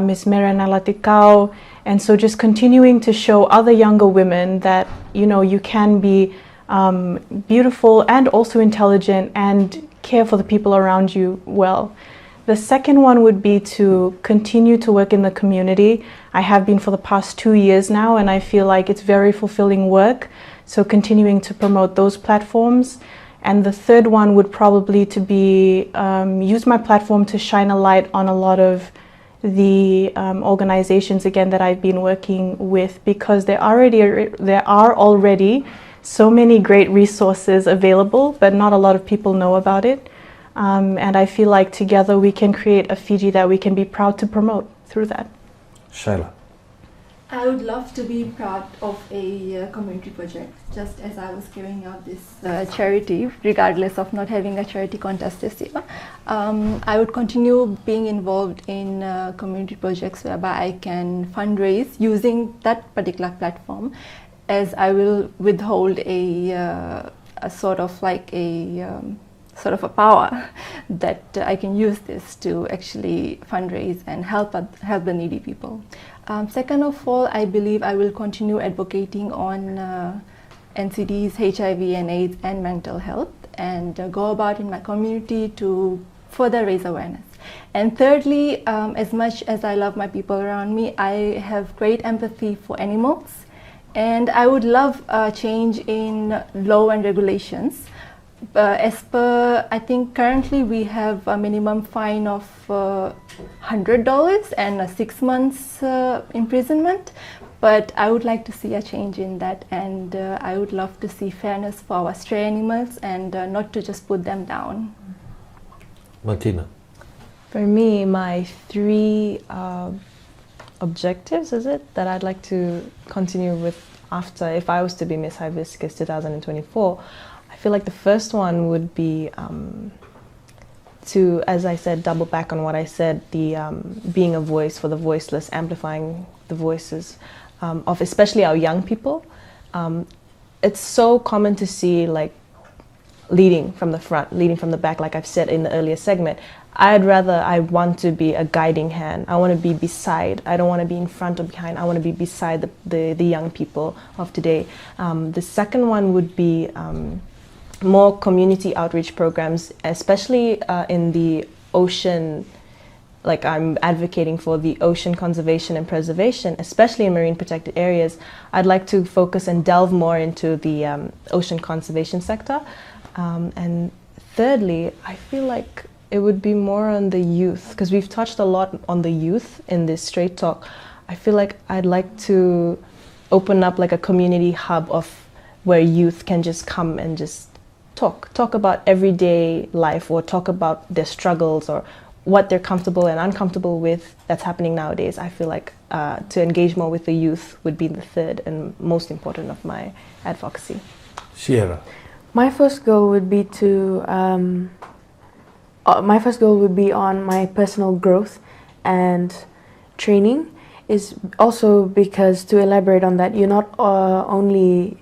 Miss Mariana Latikau, and so just continuing to show other younger women that, you know, you can be beautiful and also intelligent and care for the people around you well. The second one would be to continue to work in the community. I have been for the past 2 years now, and I feel like it's very fulfilling work. So continuing to promote those platforms. And the third one would probably to be use my platform to shine a light on a lot of the organizations again that I've been working with, because there are already so many great resources available, but not a lot of people know about it. And I feel like together we can create a Fiji that we can be proud to promote through that. Shyla. I would love to be proud of a community project, just as I was carrying out this charity, regardless of not having a charity contest this year. I would continue being involved in community projects whereby I can fundraise using that particular platform, as I will withhold a sort of like a sort of a power that I can use this to actually fundraise and help the needy people. Second of all, I believe I will continue advocating on NCDs, HIV and AIDS and mental health, and go about in my community to further raise awareness. And thirdly, as much as I love my people around me, I have great empathy for animals, and I would love a change in law and regulations. As per, I think currently we have a minimum fine of $100 and a 6 months imprisonment, but I would like to see a change in that, and I would love to see fairness for our stray animals and not to just put them down. Martina. For me, my three objectives, is it, that I'd like to continue with after, if I was to be Miss Hibiscus 2024, I feel like the first one would be to, as I said, double back on what I said, the being a voice for the voiceless, amplifying the voices of especially our young people. It's so common to see like leading from the front, leading from the back, like I've said in the earlier segment. I want to be a guiding hand. I want to be beside. I don't want to be in front or behind. I want to be beside the young people of today. The second one would be more community outreach programs, especially in the ocean. Like I'm advocating for the ocean conservation and preservation, especially in marine protected areas. I'd like to focus and delve more into the ocean conservation sector. And thirdly, I feel like it would be more on the youth, because we've touched a lot on the youth in this Straight Talk. I feel like I'd like to open up like a community hub of where youth can just come and just talk about everyday life, or talk about their struggles or what they're comfortable and uncomfortable with that's happening nowadays. I feel like to engage more with the youth would be the third and most important of my advocacy. Ciara. My first goal would be to on my personal growth and training, is also because, to elaborate on that, you're not only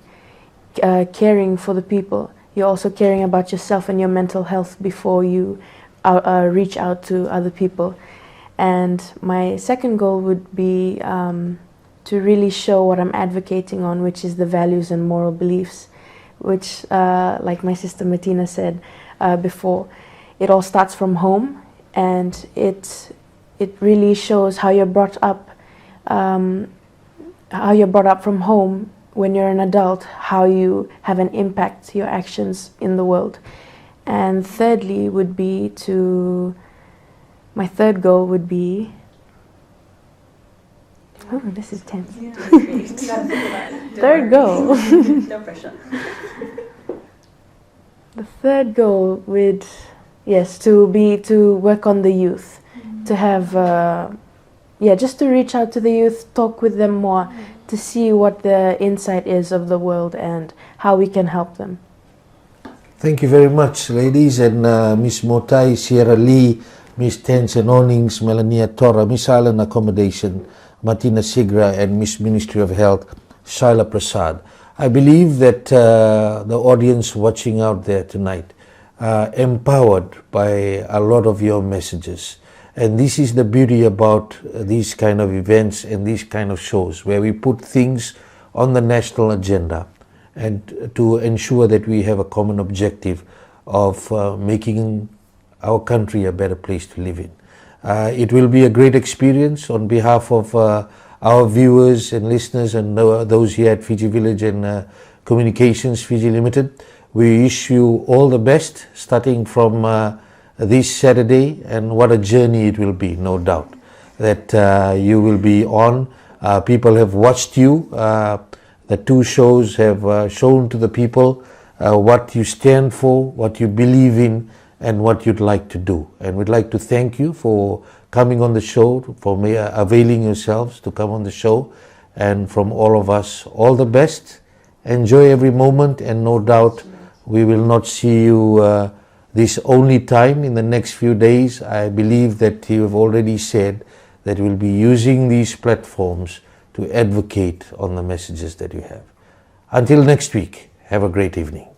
caring for the people, you're also caring about yourself and your mental health before you reach out to other people. And my second goal would be to really show what I'm advocating on, which is the values and moral beliefs, which, like my sister Martina said before, it all starts from home, and it really shows how you're brought up, from home. When you're an adult, how you have an impact, your actions in the world. And thirdly would be my third goal would be, oh, this is tense. Third goal. No pressure. The third goal would, yes, to work on the youth, to have, just to reach out to the youth, talk with them more, to see what the insight is of the world and how we can help them. Thank you very much, ladies, and Miss Moutai, Ciara Lee, Miss Tents and Awnings, Melania, Tora, Miss Island Accommodation, Martina, Sigrah, and Miss Ministry of Health, Shyla, Prasad. I believe that the audience watching out there tonight are empowered by a lot of your messages. And this is the beauty about these kind of events and these kind of shows, where we put things on the national agenda and to ensure that we have a common objective of making our country a better place to live in. It will be a great experience. On behalf of our viewers and listeners and those here at Fiji Village and Communications Fiji Limited, we wish you all the best starting from this Saturday, and what a journey it will be, no doubt, that you will be on. People have watched you. The two shows have shown to the people what you stand for, what you believe in, and what you'd like to do. And we'd like to thank you for coming on the show, for availing yourselves to come on the show. And from all of us, all the best. Enjoy every moment, and no doubt we will not see you this only time in the next few days. I believe that you have already said that we'll be using these platforms to advocate on the messages that you have. Until next week, have a great evening.